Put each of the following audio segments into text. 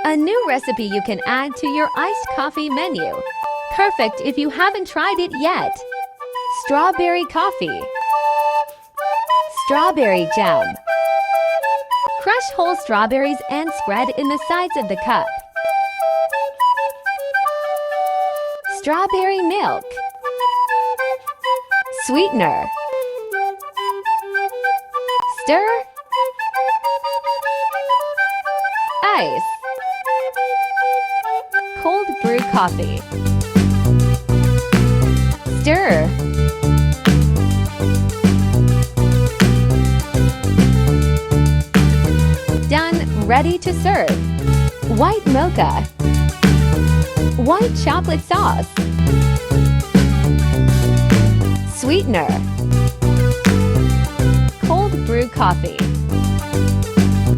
A new recipe you can add to your iced coffee menu. Perfect if you haven't tried it yet. Strawberry coffee. Strawberry jam. Crush whole strawberries and spread in the sides of the cup. Strawberry milk. Sweetener. Stir. Ice. Cold brew coffee. Stir. Done, ready to serve. White mocha. White chocolate sauce. Sweetener. Cold brew coffee.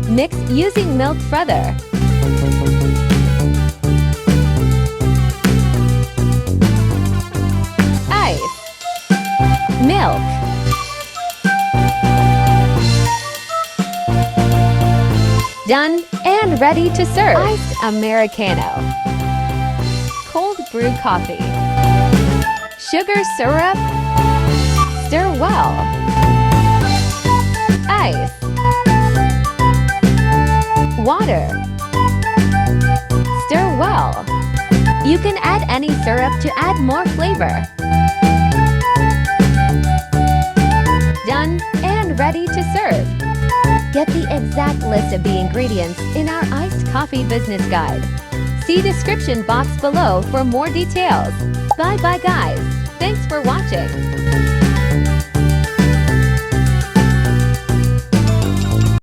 Mix using milk frother. Ice. Milk. Done and ready to serve. Iced Americano. Cold brew coffee. Sugar syrup. Stir well. Ice. Water. Stir well. You can add any syrup to add more flavor. Done and ready to serve. Get the exact list of the ingredients in our iced coffee business guide. See description box below for more details. Bye bye guys. Thanks for watching.